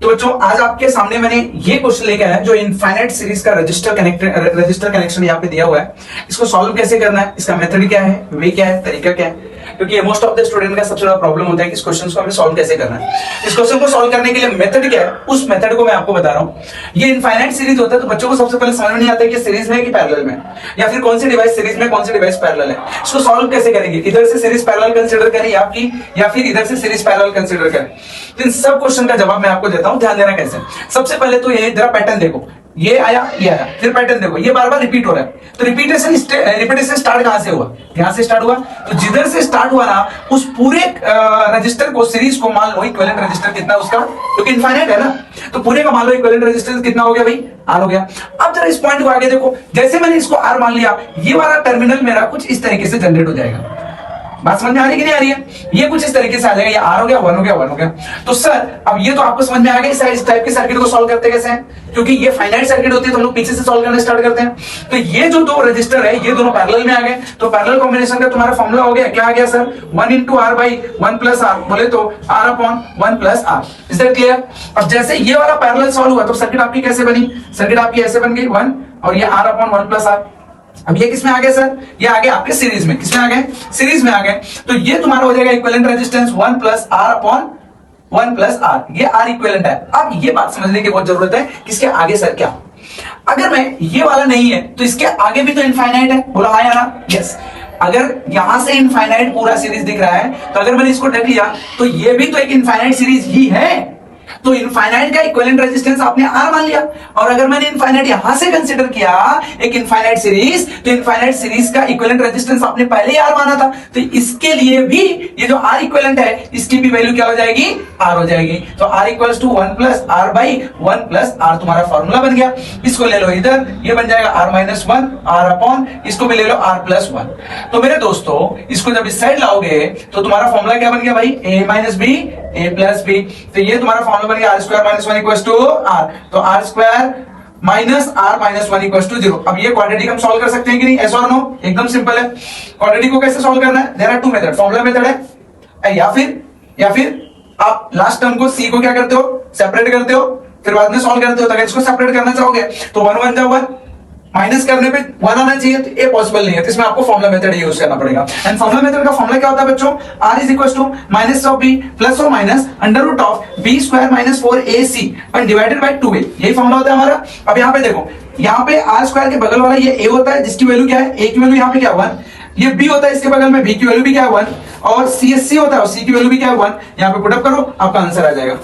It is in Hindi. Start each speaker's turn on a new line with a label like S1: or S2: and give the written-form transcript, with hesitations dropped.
S1: तो बच्चों आज आपके सामने मैंने ये क्वेश्चन लेके आया जो इनफाइनाइट सीरीज का रजिस्टर कनेक्शन यहाँ पे दिया हुआ है। इसको सॉल्व कैसे करना है, इसका मेथड क्या है, वे क्या है, तरीका क्या है, क्योंकि मोस्ट ऑफ द स्टूडेंट का सबसे बड़ा प्रॉब्लम होता है कि इस क्वेश्चन को हमें सॉल्व कैसे करना है। इस क्वेश्चन को सॉल्व करने के लिए मेथड क्या है, उस मेथड को मैं आपको बता रहा हूँ। ये इनफाइनाइट सीरीज होता है तो बच्चों को सबसे पहले समझ में नहीं आता है कि सीरीज में है कि पैरेलल में, या फिर कौन सी डिवाइस सीरीज में, कौन सी डिवाइस पैरेलल है। इसको सॉल्व कैसे करेंगे, इधर से सीरीज पैरेलल कंसीडर करें या फिर इधर से सीरीज पैरेलल कंसीडर करें। तो इन सब क्वेश्चन का जवाब मैं आपको देता हूं, ध्यान देना कैसे। सबसे पहले तो ये जरा पैटर्न देखो, ये आया, फिर पैटर्न देखो, ये बार बार रिपीट हो रहा है। तो रिपीटेशन स्टार्ट कहां से हुआ, यहां से स्टार्ट हुआ। तो जिधर से स्टार्ट हुआ ना, उस पूरे रजिस्टर को, सीरीज को मान लो इक्विवेलेंट रजिस्टर कितना उसका, क्योंकि इनफाइनाइट है ना, तो पूरे का मान लो इक्विवेलेंट रजिस्टर कितना हो गया भाई, R हो गया। अब जरा इस पॉइंट को आगे देखो, जैसे मैंने इसको R मान लिया, ये वाला टर्मिनल मेरा कुछ इस तरीके से जनरेट हो जाएगा। बात समझ में आ रही है कि नहीं आ रही है? ये कुछ इस तरीके से आ जाएगा, ये R हो गया, 1 हो गया, 1 हो गया। तो सर अब ये तो आपको समझ में आ गया इस टाइप के सर्किट को सॉल्व करते कैसे हैं, क्योंकि ये फाइनाइट सर्किट होती है तो हम लोग पीछे से सॉल्व करना स्टार्ट करते हैं। तो ये जो दो रजिस्टर है ये दोनों पैरेलल में आ गए, तो पैरेलल कॉम्बिनेशन का तुम्हारा फॉर्मूला हो गया, क्या आ गया sir, 1 into R by 1 plus R, बोले तो R upon 1 plus R। Is that clear? अब जैसे ये वाला पैरेलल सॉल्व हुआ तो सर्किट आपकी कैसे बनी, सर्किट आपकी ऐसे बन गई 1 और ये R upon 1 plus R। अब ये किसमें आ गए सर, ये आ गए आपके सीरीज में, किसमें आ गए, सीरीज में आ गए। तो ये तुम्हारा हो जाएगा equivalent resistance 1 plus R upon 1 plus R, ये R इक्विवेलेंट है। अब ये बात समझने की बहुत जरूरत है कि इसके आगे सर क्या, अगर मैं ये वाला नहीं है तो इसके आगे भी तो इनफाइनाइट है, बोला हाँ या ना, यस। अगर यहां से इनफाइनाइट पूरा सीरीज दिख रहा है तो अगर मैंने इसको ढक लिया तो ये भी तो एक इनफाइनाइट सीरीज ही है। तो इनफाइनाइट का इक्विवेलेंट रेजिस्टेंस आपने R मान लिया, और अगर मैंने इनफाइनाइट यहां से कंसीडर किया एक इनफाइनाइट सीरीज, तो इनफाइनाइट सीरीज का इक्विवेलेंट रेजिस्टेंस आपने पहले ही R माना था, तो इसके लिए भी ये जो R इक्विवेलेंट है इसकी भी वैल्यू क्या हो जाएगी, R हो जाएगी। तो R equals to 1 plus R by 1 plus R तुम्हारा फॉर्मूला बन गया। इसको ले लो इधर, ये बन जाएगा R minus 1 R upon, इसको भी ले लो R plus 1। तो मेरे दोस्तों इसको जब इस साइड लाओगे तो तुम्हारा फॉर्मूला क्या बन गया भाई, A minus B A plus B। तो ये तुम्हारा फॉर्मूला बन गया R square minus 1 equals to R। तो R square minus R minus 1 equals to 0। अब ये क्वाड्रेटिक हम सॉल्व कर सकते हैं कि नहीं, yes or no? एकदम सिंपल है। क्वाड्रेटिक को कैसे सॉल्व करना है, there are two method, formula method है, या फिर आप लास्ट टर्म को C को क्या करते हो, सेपरेट करते हो, फिर बाद में सॉल्व करते हो। तो अगर इसको सेपरेट करना चाहोगे तो 1 1 जा 1, माइनस करने पे 1 आना चाहिए, तो ये पॉसिबल नहीं है, तो इसमें आपको फॉर्मूला मेथड यूज करना पड़ेगा। एंड फॉर्मूला मेथड का फॉर्मूला क्या होता है बच्चों, R is equal to minus of B plus और minus under root of B square minus 4AC and divided by 2A, यही फॉर्मूला होता है हमारा। अब यहाँ पे देखो, यहाँ पे R स्क्वायर के बगल वाला ये A होता है जिसकी वैल्यू क्या है, A की वैल्यू यहाँ पे क्या 1, ये B होता है इसके बगल में, B की वैल्यू भी क्या है 1, और CSC होता है और C की वैल्यू भी क्या है 1। यहाँ पे पुट अप करो, आपका आंसर आ जाएगा।